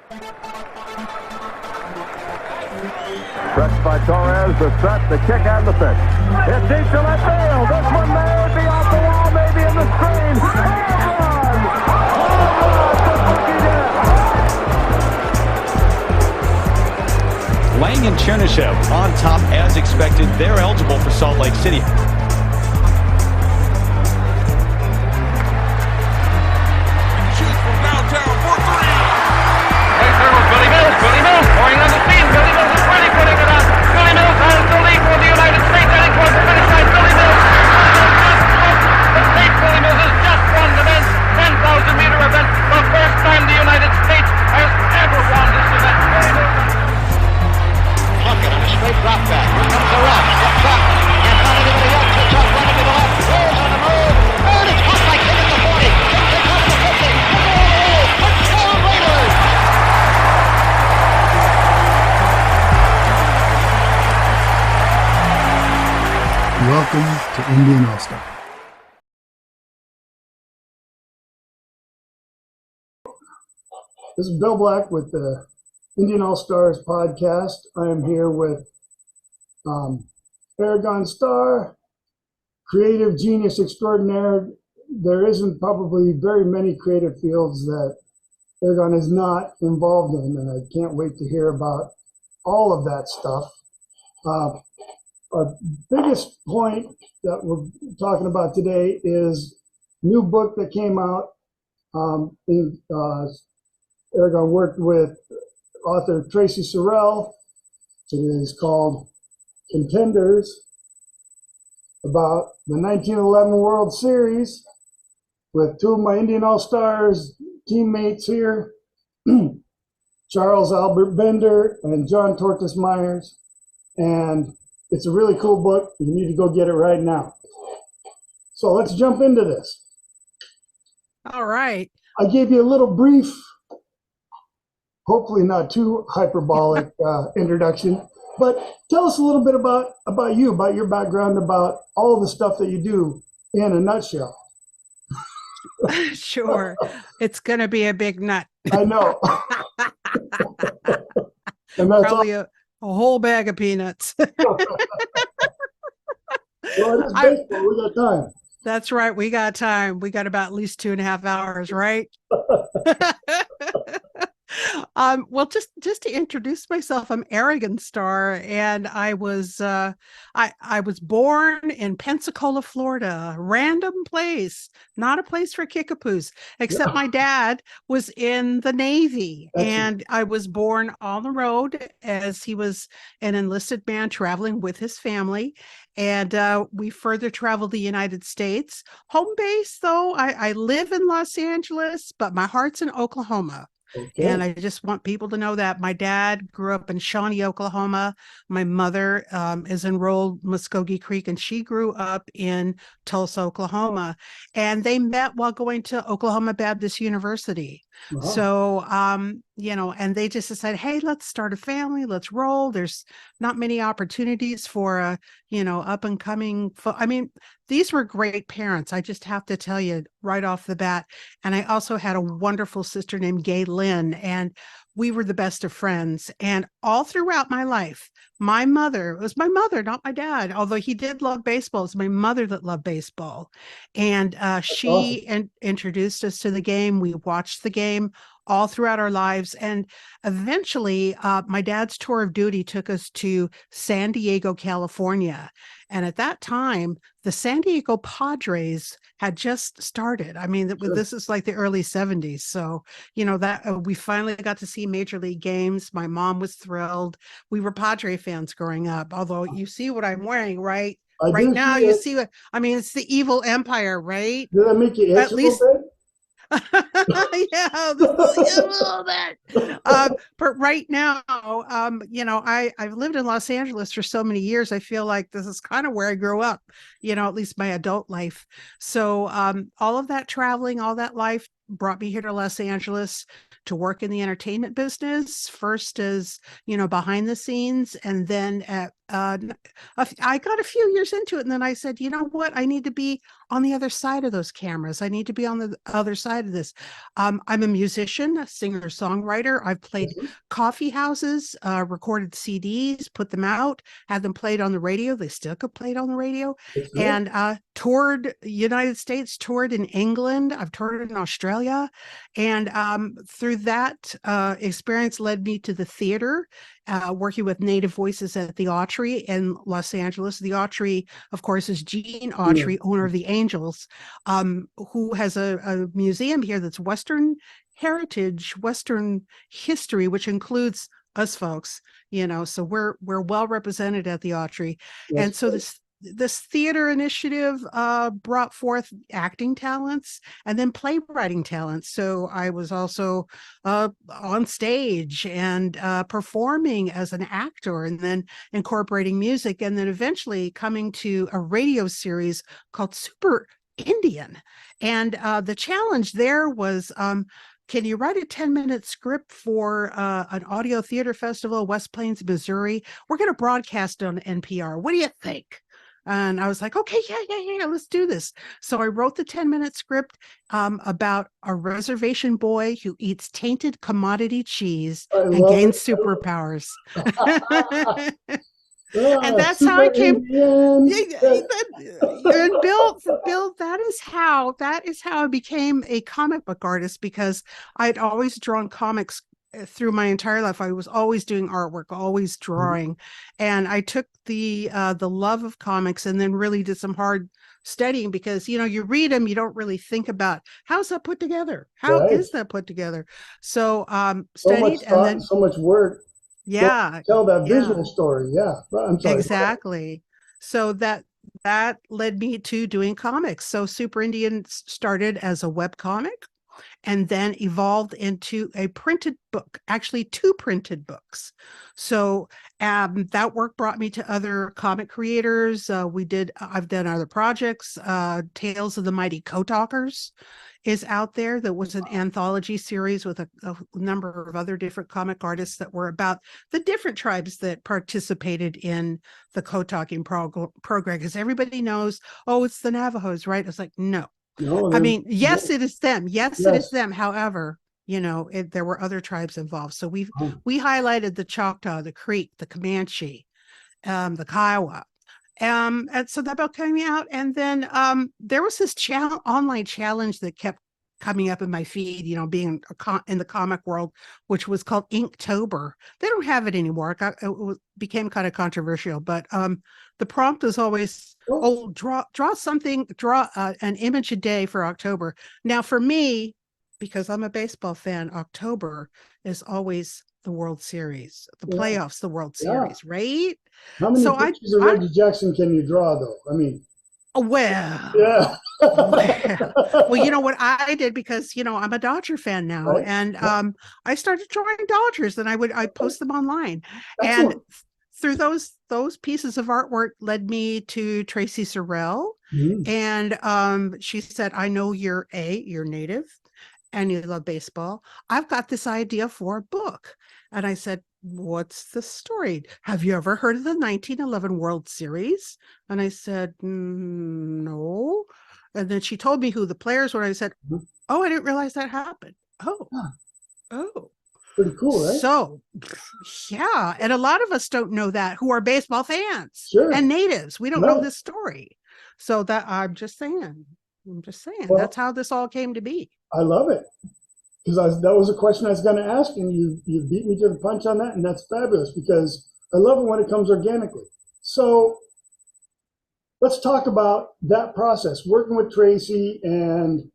Stretched by Torres, the set, the kick, and the pitch. It's deep to left field. This one may be off the wall, maybe in the screen. Home run for Bucky Dent. Lang and Chernishev on top as expected. They're eligible for Salt Lake City. Shoots from downtown for three. Right there with Billy Mills. Billy Mills pouring on the speed. Billy Mills is ready, putting it up. Billy Mills has the lead for the United States. Heading towards the finish line. Billy Mills. The state Billy Mills has just won the men's 10,000-meter event. The first time the United States has ever won this event. Billy Mills. Plunkett on a straight drop back. Here comes the rush. Up top. And not anybody else. It's up running to the left. Rolls on the move. And it's caught by King at the 40. Takes it out to the 50. And all the way. Touchdown Raiders. Welcome to Indian All-Star. This is Bill Black with the Indian All-Stars podcast. I am here with Arigon Starr, creative genius extraordinaire. There isn't probably very many creative fields that Arigon is not involved in, and I can't wait to hear about all of that stuff. Our biggest point that we're talking about today is a new book that came out. Arigon worked with author Tracy Sorrell. It is called Contenders, about the 1911 World Series, with two of my Indian All-Stars teammates here, Charles Albert Bender and John Tortes Meyers. And it's a really cool book. You need to go get it right now. So let's jump into this. All right. I gave you a little brief, hopefully not too hyperbolic introduction, but tell us a little bit about you, about your background, about all the stuff that you do in a nutshell. Sure. It's going to be a big nut. I know. And that's Probably a whole bag of peanuts. Well, it is baseball. We got time. That's right. We got time. We got about at least 2.5 hours, right? Well, just to introduce myself, I'm Arigon Starr, and I was born in Pensacola, Florida, a random place, not a place for kickapoos, except my dad was in the Navy. And I was born on the road as he was an enlisted man traveling with his family. And we further traveled the United States. Home base, though, I live in Los Angeles, but my heart's in Oklahoma. Okay. And I just want people to know that my dad grew up in Shawnee, Oklahoma. My mother is enrolled Muskogee Creek, and she grew up in Tulsa, Oklahoma. And they met while going to Oklahoma Baptist University. Wow. So, and they just decided, hey, let's start a family. Let's roll. There's not many opportunities for a, up and coming. These were great parents. I just have to tell you right off the bat. And I also had a wonderful sister named Gay Lynn, and we were the best of friends. And all throughout my life, it was my mother, not my dad, although he did love baseball. It's my mother that loved baseball. And she introduced us to the game. We watched the game all throughout our lives. And eventually, my dad's tour of duty took us to San Diego, California. And at that time, the San Diego Padres had just started. This is like the early 70s. So, that we finally got to see major league games. My mom was thrilled. We were Padre fans growing up, although you see what I'm wearing, right? Right now, you see what, it's the evil empire, right? Did that make you itch at least? A little bit? Yeah, a little bit. But right now, I've lived in Los Angeles for so many years. I feel like this is kind of where I grew up, at least my adult life. So all of that traveling, all that life brought me here to Los Angeles to work in the entertainment business, first as, behind the scenes. And then I got a few years into it. And then I said, you know what? I need to be on the other side of those cameras. I need to be on the other side of this. I'm a musician, a singer-songwriter. I've played coffee houses, recorded CDs, put them out, had them played on the radio. They still get played on the radio. And toured United States, toured in England. I've toured in Australia. And through that experience led me to the theater, working with Native voices at the Autry in Los Angeles. The Autry, of course, is Gene Autry, owner of the Angels, who has a museum here that's Western heritage, Western history, which includes us folks, so we're well represented at the Autry. And so this theater initiative brought forth acting talents and then playwriting talents. So I was also on stage and performing as an actor, and then incorporating music, and then eventually coming to a radio series called Super Indian. And the challenge there was, can you write a 10-minute script for an audio theater festival, West Plains, Missouri? We're going to broadcast on NPR. What do you think? And I was like, okay, yeah, let's do this. So I wrote the 10-minute script about a reservation boy who eats tainted commodity cheese and gains superpowers. And that's how I came. And Bill, that is how I became a comic book artist, because I'd always drawn comics through my entire life. I was always doing artwork, always drawing. And I took the love of comics and then really did some hard studying, because, you read them, you don't really think about how's that put together? How is that put together? So studied, and then so much work. Yeah. Tell that visual story. Yeah. I'm sorry. Exactly. So that led me to doing comics. So Super Indian started as a web comic, and then evolved into a printed book, actually 2 printed books. So that work brought me to other comic creators. I've done other projects. Tales of the Mighty Co-Talkers is out there. That was an anthology series with a number of other different comic artists that were about the different tribes that participated in the co-talking program. Because everybody knows, it's the Navajos, right? It's like, no. I mean, yes, it is them. Yes, it is them. However, there were other tribes involved. So we highlighted the Choctaw, the Creek, the Comanche, the Kiowa. And so that book came out. And then there was this online challenge that kept coming up in my feed, being in the comic world, which was called Inktober. They don't have it anymore. It became kind of controversial, but the prompt is always, draw an image a day for October. Now for me, because I'm a baseball fan, October is always the World Series, the playoffs, the World Series, right? How many pictures of Reggie Jackson can you draw, though? I mean, well, well, you know what I did, because I'm a Dodger fan now, and I started drawing Dodgers, and I post them online. Excellent. And through those pieces of artwork led me to Tracy Sorrell, and she said, I know you're Native and you love baseball. I've got this idea for a book. And I said, what's the story? Have you ever heard of the 1911 World Series? And I said, no. And then she told me who the players were. And I said, oh, I didn't realize that happened. Oh. Pretty cool, right? So, yeah. And a lot of us don't know that, who are baseball fans and natives. We don't know this story. So that I'm just saying, well, that's how this all came to be. I love it. Because that was a question I was going to ask, and you beat me to the punch on that, and that's fabulous, because I love it when it comes organically. So let's talk about that process, working with Tracy and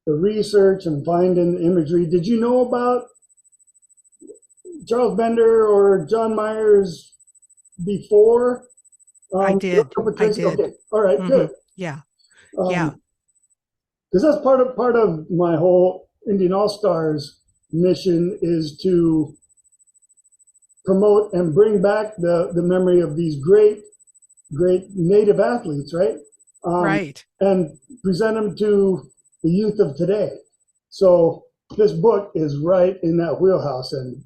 the research and finding the imagery. Did you know about Charles Bender or John Myers before? I did. Okay. All right, good. Yeah. Because that's part of my whole Indian All-Stars mission, is to promote and bring back the memory of these great Native athletes, right? Right. And present them to the youth of today. So this book is right in that wheelhouse, and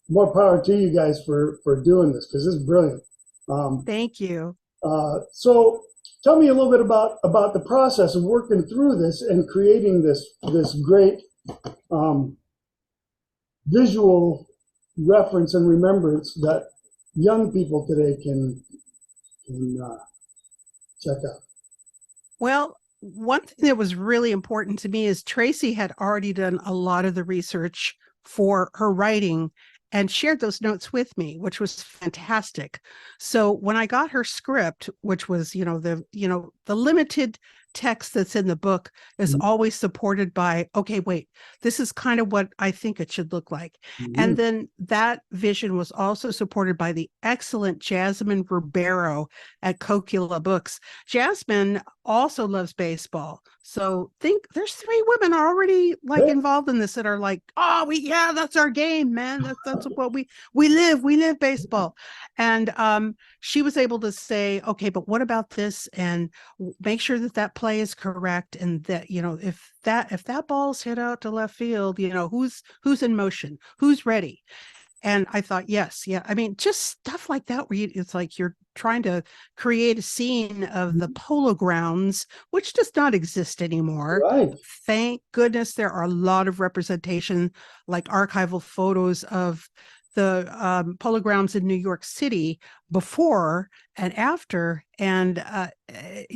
more power to you guys for doing this, because this is brilliant. Thank you. So tell me a little bit about the process of working through this and creating this great visual reference and remembrance that young people today can check out. Well, one thing that was really important to me is Tracy had already done a lot of the research for her writing and shared those notes with me, which was fantastic. So when I got her script, which was, the limited text that's in the book is always supported by, okay, wait, this is kind of what I think it should look like. And then that vision was also supported by the excellent Jasmine Ribeiro at Cohuilla Books. Jasmine also loves baseball. So think there's 3 women already involved in this that are like, oh, that's our game, man. That's what we live baseball. And she was able to say, okay, but what about this? And make sure that play is correct. And that, if that ball's hit out to left field, who's in motion, who's ready. And I thought, yes. I mean, just stuff like that, where it's like you're trying to create a scene of the polo grounds, which does not exist anymore. Right. Thank goodness there are a lot of representation, like archival photos of the polo grounds in New York City before and after. And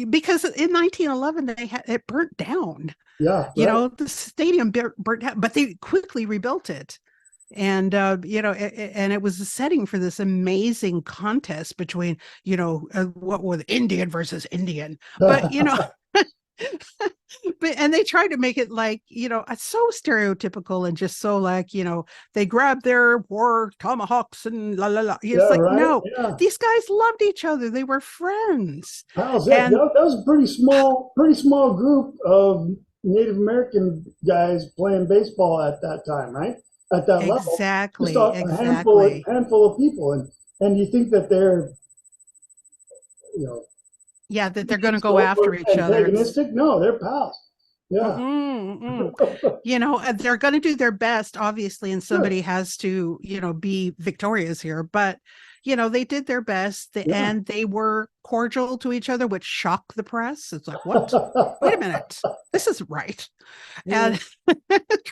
because in 1911, it burnt down. Yeah. Right. The stadium burnt down, but they quickly rebuilt it. And, and it was a setting for this amazing contest between, what were the Indian versus Indian, but, and they tried to make it like, so stereotypical and just so like, they grabbed their war tomahawks and la la la. It's like, right? No, these guys loved each other. They were friends. How's that? That was a pretty small group of Native American guys playing baseball at that time, right? At that level, exactly, just a handful of people, and you think that they're, that they're going to go after each other. Antagonistic? No, they're pals. Yeah, they're going to do their best, obviously, and somebody has to, be victorious here. But they did their best, and they were cordial to each other, which shocked the press. It's like, what? Wait a minute, this isn't right. And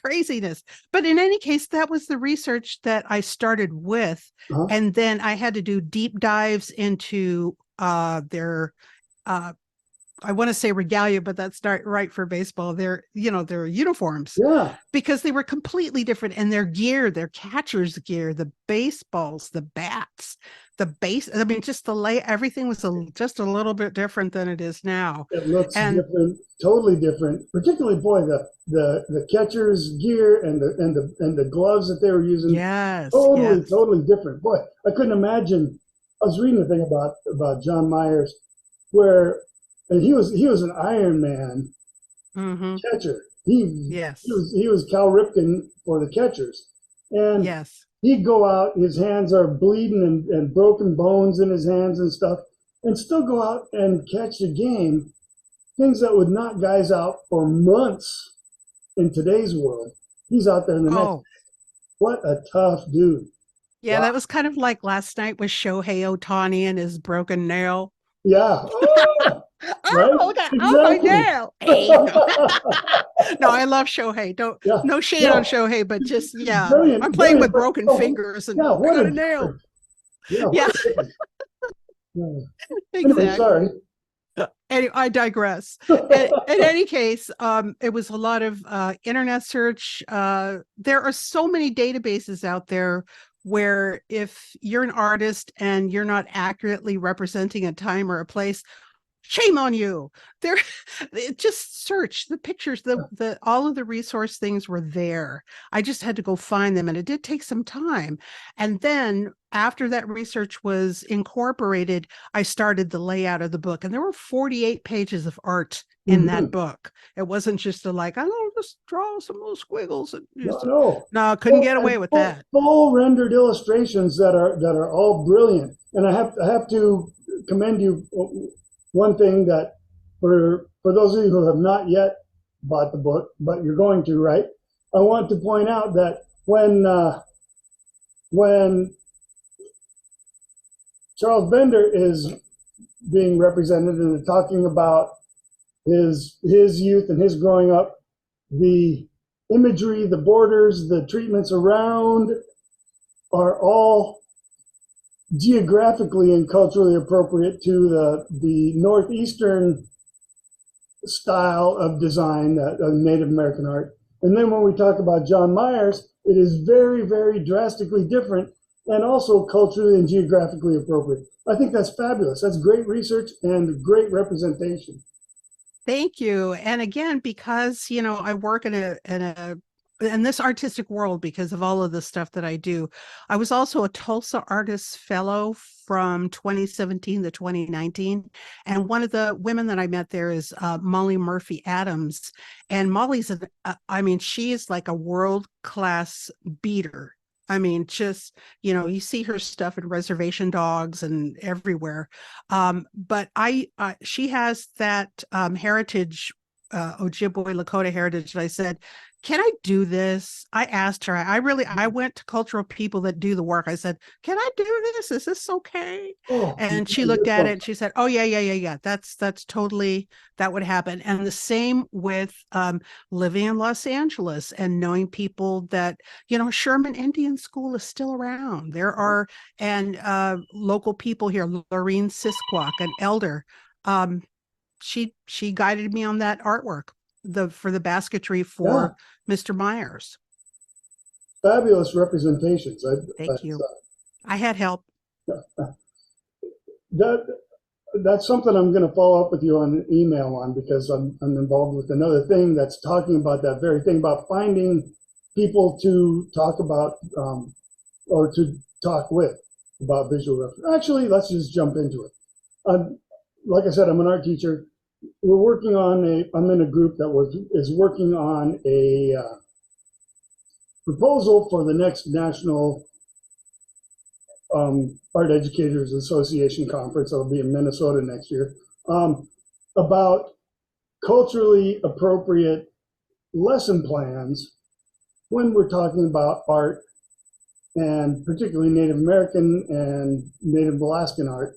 craziness. But in any case, that was the research that I started with. And then I had to do deep dives into their I want to say regalia, but that's not right for baseball. Their uniforms, because they were completely different, and their gear, their catcher's gear, the baseballs, the bats, the base. I mean, just everything was just a little bit different than it is now. It looks different, totally different. Particularly, boy, the catcher's gear and the gloves that they were using. Totally different. Boy, I couldn't imagine. I was reading a thing about John Myers, where. And he was an Iron Man catcher. He was Cal Ripken for the catchers. And he'd go out, his hands are bleeding and broken bones in his hands and stuff, and still go out and catch the game. Things that would knock guys out for months in today's world. He's out there in the next. What a tough dude. Yeah, that was kind of like last night with Shohei Ohtani and his broken nail. Yeah. Oh, my nail. No, I love Shohei. No shade on Shohei, but just I'm playing with broken fingers and I got a nail. Exactly. Sorry. Anyway, I digress. In any case, it was a lot of internet search. There are so many databases out there where if you're an artist and you're not accurately representing a time or a place, shame on you. Just search the pictures, all of the resource things were there. I just had to go find them, and it did take some time. And then after that research was incorporated, I started the layout of the book, and there were 48 pages of art in that book. It wasn't just just draw some little squiggles. No, couldn't get away with that. Full rendered illustrations that are all brilliant. And I have to commend you. One thing that for those of you who have not yet bought the book, but you're going to, right? I want to point out that when Charles Bender is being represented, and they're talking about his youth and his growing up. The imagery, the borders, the treatments around are all geographically and culturally appropriate to the northeastern style of design of Native American art. And then when we talk about John Myers, it is very, very drastically different and also culturally and geographically appropriate. I think that's fabulous. That's great research and great representation. Thank you. And again, because, you know, I work in this artistic world because of all of the stuff that I do. I was also a Tulsa Artists Fellow from 2017 to 2019. And one of the women that I met there is Molly Murphy Adams. And Molly's, she is like a world-class beater. I mean, just, you know, you see her stuff in Reservation Dogs and everywhere. But she has that heritage, Ojibwe Lakota heritage. And I said, can I do this? I asked her, I went to cultural people that do the work. I said, can I do this? Is this okay? Oh, and she looked at it and she said, oh, yeah. That's totally, that would happen. And the same with living in Los Angeles and knowing people that, you know, Sherman Indian School is still around. There are, and local people here, Lorene Sisquak, an elder, she guided me on that artwork for the basketry for Mr. Myers. Fabulous representations. Thank you. I had help. That's something I'm going to follow up with you on email on, because I'm involved with another thing that's talking about that very thing, about finding people to talk about or to talk with about visual reference. Actually, let's just jump into it. Like I said, I'm an art teacher. We're working on I'm in a group that is working on a proposal for the next National Art Educators Association conference that'll be in Minnesota next year, about culturally appropriate lesson plans when we're talking about art, and particularly Native American and Native Alaskan art.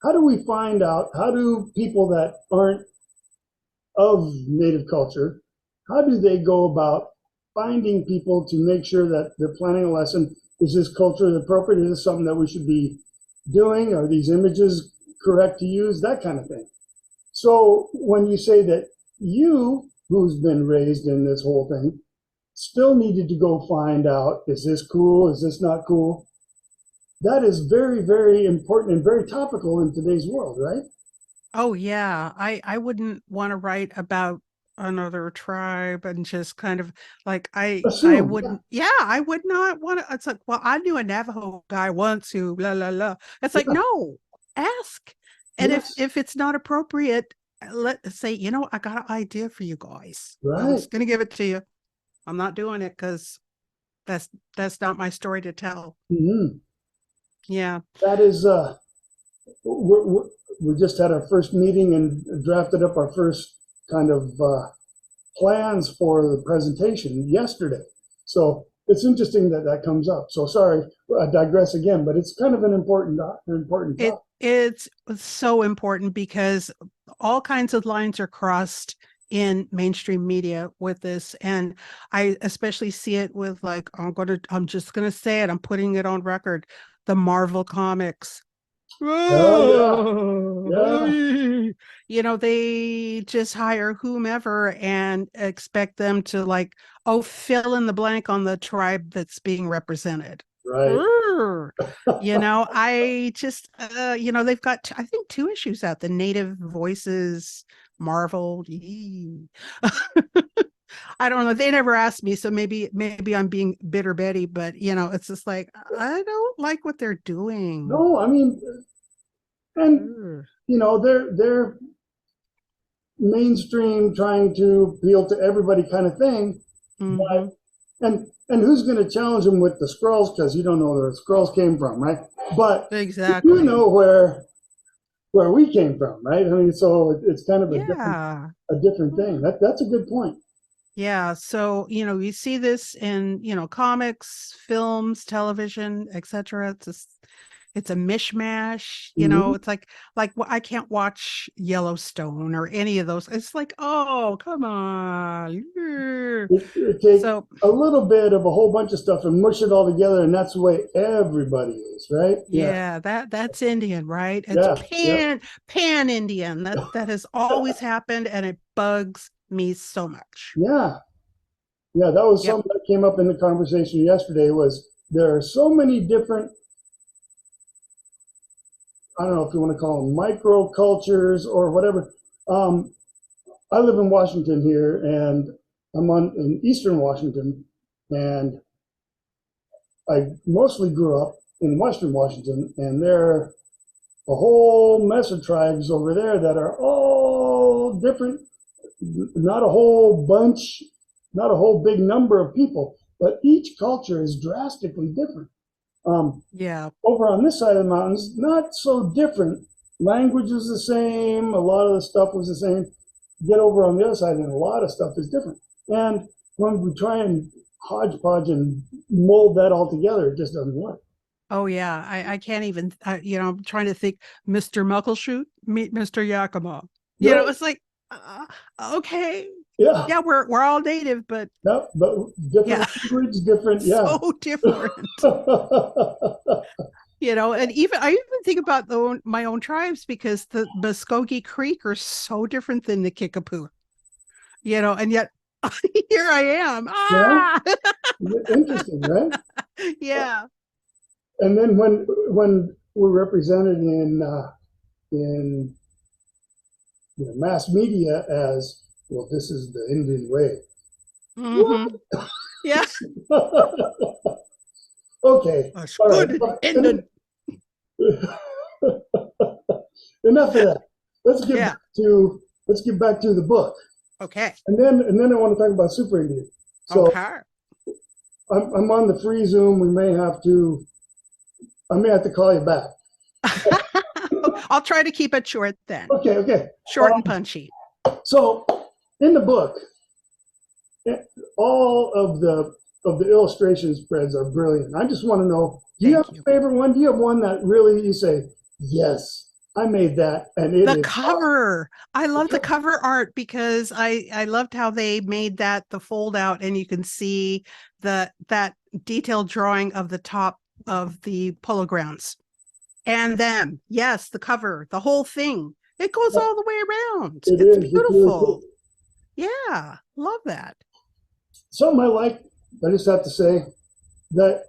How do we find out, how do people that aren't of Native culture, how do they go about finding people to make sure that they're planning a lesson? Is this culturally appropriate? Is this something that we should be doing? Are these images correct to use? That kind of thing. So when you say that you, who's been raised in this whole thing, still needed to go find out, is this cool? Is this not cool? That is very, very important and very topical in today's world, right? Oh, yeah. I wouldn't want to write about another tribe and just kind of like, I wouldn't, I would not want to. It's like, well, I knew a Navajo guy once who blah, blah, blah. It's like, no, ask. And if it's not appropriate, let's say, you know, I got an idea for you guys. Right. I'm just going to give it to you. I'm not doing it because that's not my story to tell. Mm-hmm. Yeah. That is, we just had our first meeting and drafted up our first kind of plans for the presentation yesterday. So it's interesting that comes up. So sorry, I digress again, but it's kind of an important topic. It's so important because all kinds of lines are crossed in mainstream media with this. And I especially see it with, like, I'm just going to say it, I'm putting it on record, the Marvel comics. Oh, yeah. You know, they just hire whomever and expect them to, like, fill in the blank on the tribe that's being represented. Right. You know, I just, you know, they've got, I think, 2 issues out, the Native Voices Marvel. I don't know. They never asked me, so maybe I'm being bitter Betty, but, you know, it's just like, I don't like what they're doing. No, I mean, and you know, they're mainstream, trying to appeal to everybody kind of thing. Mm-hmm. But, and who's going to challenge them with the scrolls? Because you don't know where the scrolls came from, right? But exactly, you know where we came from, right? I mean, so it's kind of a different thing. That's a good point. Yeah. So, you know, you see this in, you know, comics, films, television, etc. It's just, it's a mishmash. Mhm. It's like I can't watch Yellowstone or any of those. It's like, oh, come on. It takes So a little bit of a whole bunch of stuff and mush it all together, and that's the way everybody is, right? Yeah, yeah, that's Indian, right? It's yeah, yep. pan Indian. That has always happened, and it bugs me so much. Yeah, yeah. That was Yep. something that came up in the conversation yesterday. Was there are so many different, I don't know if you want to call them microcultures or whatever. Um, I live in Washington here, and I'm in Eastern Washington, and I mostly grew up in Western Washington, and there are a whole mess of tribes over there that are all different. Not a whole bunch, not a whole big number of people, but each culture is drastically different. Yeah. Over on this side of the mountains, not so different. Language is the same. A lot of the stuff was the same. Get over on the other side, and a lot of stuff is different. And when we try and hodgepodge and mold that all together, it just doesn't work. Oh yeah. I can't even. I'm trying to think. Mr. Muckleshoot, meet Mr. Yakima. Right. It's like, okay, Yeah. yeah, we're all native, but No, but different yeah, language, different. Yeah. so different. And I even think about my own tribes, because the Muskogee Creek are so different than the Kickapoo, and yet here I am. Yeah. Interesting, right? Yeah. And then when we're represented in mass media as, well, this is the Indian way. Mm-hmm. Yeah. Okay. That's All good. right. Indian. Enough of that. Let's get Yeah. back to the book. Okay. And then I want to talk about Super Indian. So Okay. I'm on the free Zoom. I may have to call you back. I'll try to keep it short then. Okay. Short and punchy. So in the book, all of the illustration spreads are brilliant. I just want to know, do you have a favorite one? Do you have one that really you say, yes, I made that, and it The is cover. I love the cover art, because I loved how they made that the fold out, and you can see that detailed drawing of the top of the polo grounds. And then, yes, the cover, the whole thing. It goes all the way around. It's beautiful. Yeah, love that. Something I like, I just have to say, that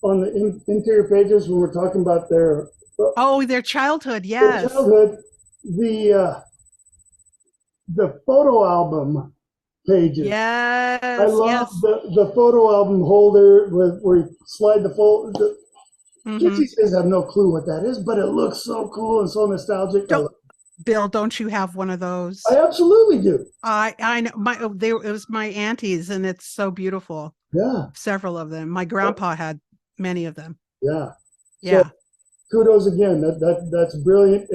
on the interior pages, when we're talking about their childhood, yes. Their childhood, the photo album pages. Yes. I love the photo album holder where you slide the fold. Kids kids have no clue what that is, but it looks so cool and so nostalgic. Bill, don't you have one of those? I absolutely do. I know it was my auntie's, and it's so beautiful. Yeah. Several of them. My grandpa had many of them. Yeah. Yeah. So, kudos again. That's brilliant.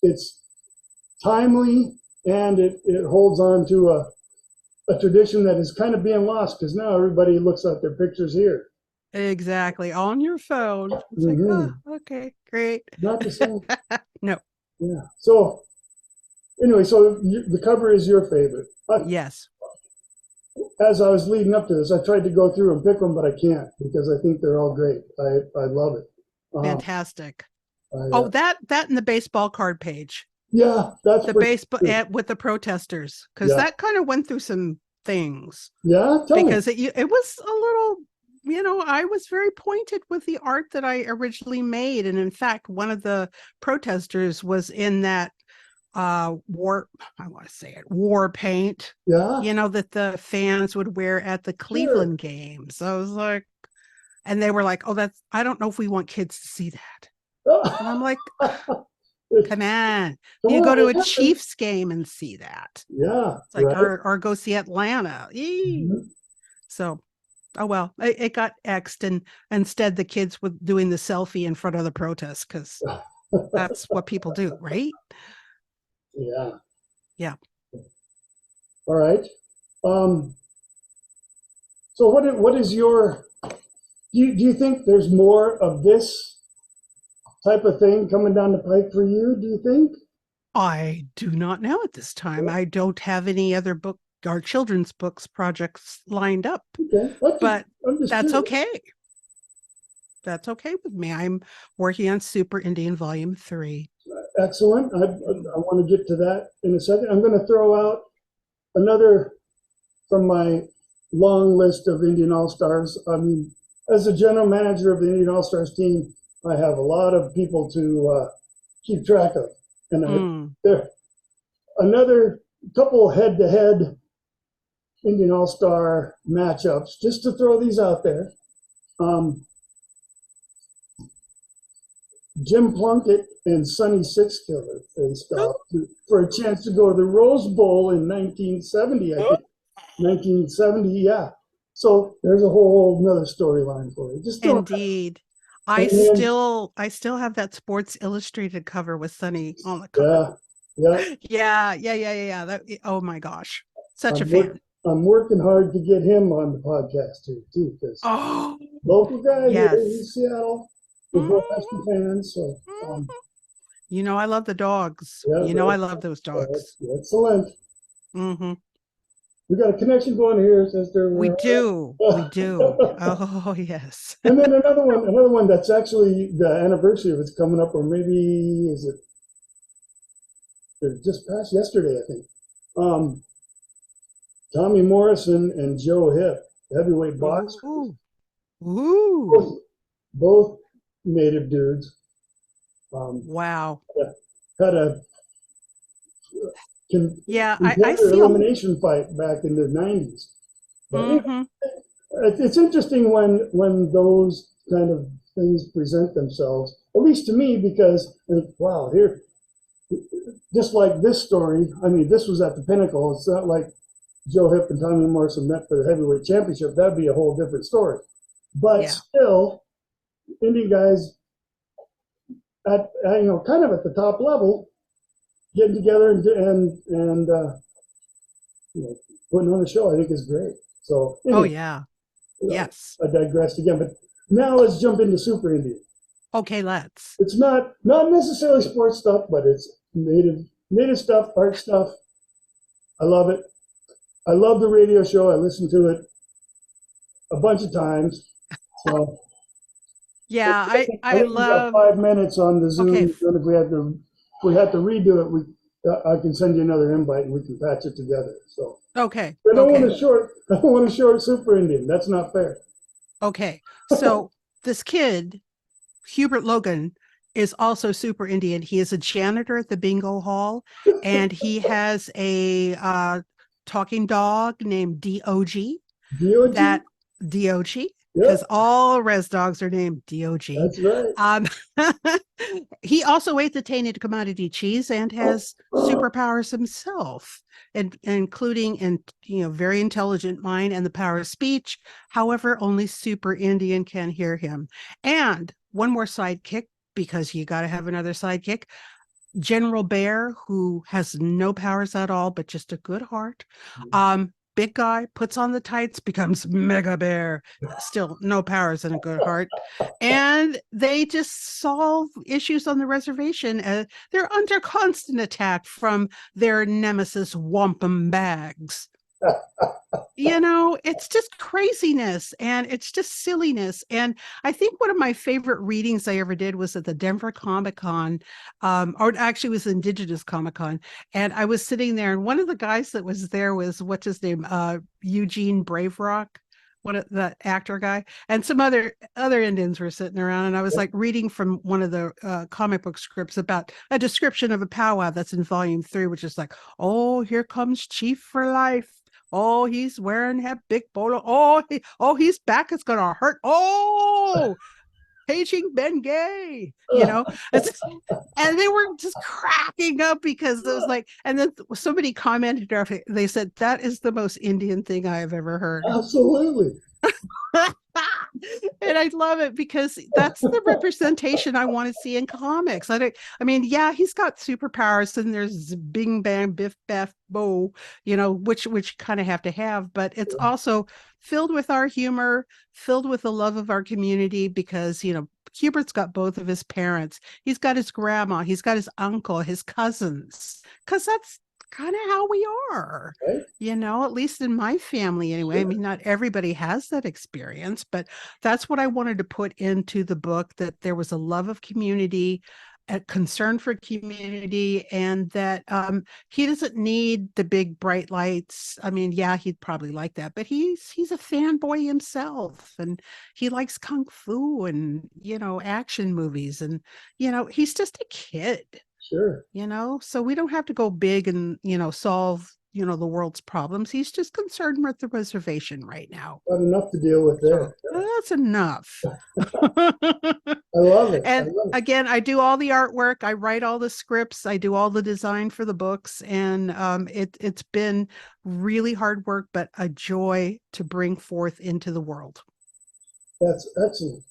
It's timely, and it holds on to a tradition that is kind of being lost, because now everybody looks at their pictures here. Exactly. On your phone. It's like, oh, okay, great. Not the same. No. Yeah. So anyway, the cover is your favorite. Yes. As I was leading up to this, I tried to go through and pick them, but I can't, because I think they're all great. I love it. Fantastic. That and the baseball card page. Yeah, that's the baseball with the protesters, because that kind of went through some things. Yeah, because it was a little. I was very pointed with the art that I originally made. And in fact, one of the protesters was in that war paint. Yeah. That the fans would wear at the Cleveland games. I was like, and they were like, oh, I don't know if we want kids to see that. And I'm like, come on. You go to a Chiefs game and see that. Yeah. It's like, or go see Atlanta. So, oh well, it got X'd, and instead the kids were doing the selfie in front of the protest, because that's what people do, right? Yeah. Yeah. All right. So what is your? Do you think there's more of this type of thing coming down the pike for you, do you think? I do not know at this time. I don't have any other book or children's books projects lined up, Okay. but I'm just that's curious. okay. That's okay with me. I'm working on Super Indian Volume 3. Excellent. I want to get to that in a second. I'm going to throw out another from my long list of Indian All-Stars. I mean, as the general manager of the Indian All-Stars team, I have a lot of people to keep track of. And there another couple head-to-head Indian All-Star matchups, just to throw these out there. Jim Plunkett and Sonny Sixkiller faced off for a chance to go to the Rose Bowl in 1970, I think. 1970, yeah. So there's a whole another storyline for you. Just Indeed. I still have that Sports Illustrated cover with Sonny on the cover. Yeah. That, oh my gosh. Such a fan. I'm working hard to get him on the podcast too, because local guy here in Seattle. We're both Husky fans, so you know I love the dogs. I love those dogs. Excellent. Mm-hmm. We got a connection going here, sister. We do. Oh yes. And then another one that's actually the anniversary of it's coming up, or maybe it just passed yesterday, I think. Tommy Morrison and Joe Hip, heavyweight boxers. Ooh. Both native dudes. Wow. Had a I see elimination fight back in the 90s. But it's interesting when those kind of things present themselves, at least to me, because wow, here, just like this story, I mean, this was at the pinnacle. It's not like Joe Hip and Tommy Morrison met for the heavyweight championship. That'd be a whole different story. But still, Indian guys at kind of at the top level, getting together and putting on a show, I think is great. So yes. I digressed again, but now let's jump into Super Indian. Okay, let's. It's not necessarily sports stuff, but it's native stuff, art stuff. I love it. I love the radio show. I listen to it a bunch of times. So yeah, I love 5 minutes on the Zoom. Okay. If we had to redo it, I can send you another invite and we can patch it together. So okay. I don't want a short Super Indian. That's not fair. Okay. So this kid, Hubert Logan, is also Super Indian. He is a janitor at the bingo hall, and he has a talking dog named D.O.G. D.O.G.? That D.O.G. Because all res dogs are named D.O.G. That's right. He also ate the tainted commodity cheese and has superpowers himself, including very intelligent mind and the power of speech. However, only Super Indian can hear him. And one more sidekick, because you got to have another sidekick. General Bear, who has no powers at all, but just a good heart. Big guy, puts on the tights, becomes Mega Bear. Still no powers and a good heart. And they just solve issues on the reservation. They're under constant attack from their nemesis, Wampum Bags. It's just craziness and it's just silliness. And I think one of my favorite readings I ever did was at the Denver Comic-Con, or actually it was Indigenous Comic-Con. And I was sitting there, and one of the guys that was there was, what's his name? Eugene Braverock, the actor guy, and some other Indians were sitting around. And I was like reading from one of the comic book scripts about a description of a powwow that's in volume 3, which is like, oh, here comes Chief for life. Oh, he's wearing a big bolo. Oh, his back is gonna hurt. Oh, paging Ben Gay. And they were just cracking up because it was like, and then somebody commented, they said, that is the most Indian thing I have ever heard. Absolutely. And I love it because that's the representation I want to see in comics. I mean, he's got superpowers, and there's Bing Bang Biff Baff Bo, which you kind of have to have, but it's also filled with our humor, filled with the love of our community, because, Hubert's got both of his parents. He's got his grandma, he's got his uncle, his cousins, because that's kind of how we are, Right. at least in my family anyway. Sure. I mean, not everybody has that experience, but that's what I wanted to put into the book, that there was a love of community, a concern for community, and that he doesn't need the big bright lights. I mean, yeah, he'd probably like that, but he's a fanboy himself, and he likes kung fu and action movies, and he's just a kid. Sure. So we don't have to go big and solve the world's problems. He's just concerned with the reservation right now. Got enough to deal with there. That's enough. I love it. And again, I do all the artwork, I write all the scripts, I do all the design for the books, and it's been really hard work, but a joy to bring forth into the world. That's excellent.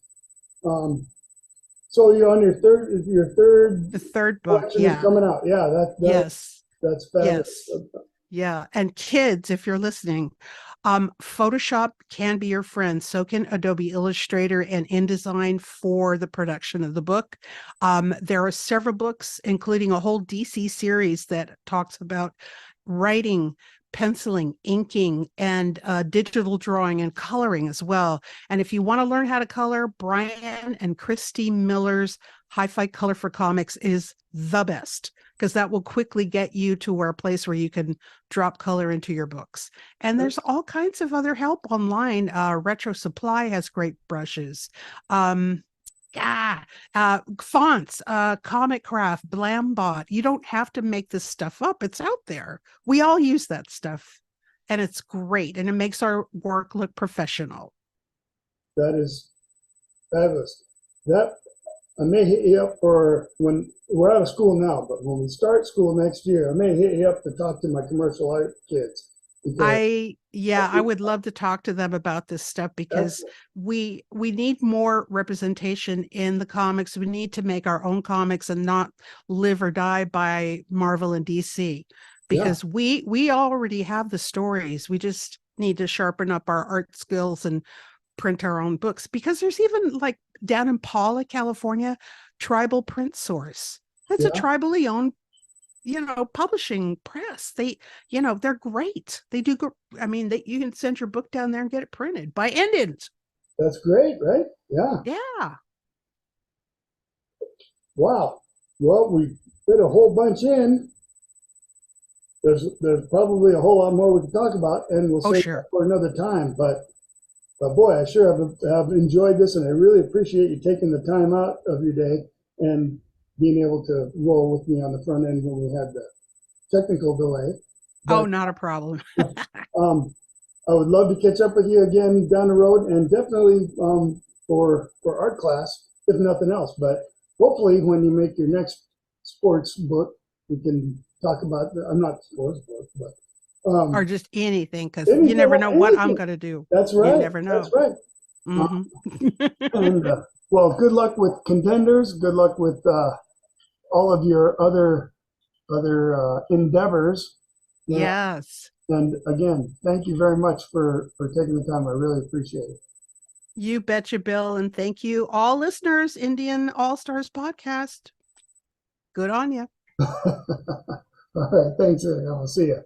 So you're on your third book, is coming out. Yeah, yes, that's fabulous. Yes. Yeah. And kids, if you're listening, Photoshop can be your friend. So can Adobe Illustrator and InDesign for the production of the book. There are several books, including a whole DC series that talks about writing, penciling, inking, and digital drawing and coloring as well. And if you want to learn how to color, Brian and Christy Miller's Hi-Fi Color for Comics is the best, because that will quickly get you to a place where you can drop color into your books. And there's all kinds of other help online. Retro Supply has great brushes. Fonts, Comic Craft, Blambot. You don't have to make this stuff up. It's out there. We all use that stuff, and it's great, and it makes our work look professional. That is fabulous. I may hit you up for when we're out of school now, but when we start school next year, I may hit you up to talk to my commercial art kids. I would love to talk to them about this stuff, because we need more representation in the comics. We need to make our own comics and not live or die by Marvel and DC, because we already have the stories. We just need to sharpen up our art skills and print our own books, because there's even, like, down in Paula, California, Tribal Print Source. That's a tribally owned publishing press. They're great. They do. You can send your book down there and get it printed by Indians. That's great, right? Yeah. Yeah. Wow. Well, we fit a whole bunch in. There's probably a whole lot more we can talk about, and we'll save that for another time. But boy, I sure have enjoyed this, and I really appreciate you taking the time out of your day and being able to roll with me on the front end when we had the technical delay. But, not a problem. I would love to catch up with you again down the road, and definitely for art class, if nothing else. But hopefully when you make your next sports book, we can talk about, I'm not sports book, but or just anything, because you never know what I'm going to do. That's right. You never know. That's right. Mm-hmm. And well, good luck with Contenders. Good luck with all of your other endeavors. Yes. And again, thank you very much for taking the time. I really appreciate it. You betcha, Bill. And thank you, all listeners, Indian All-Stars podcast. Good on you. All right. Thanks. I'll see you.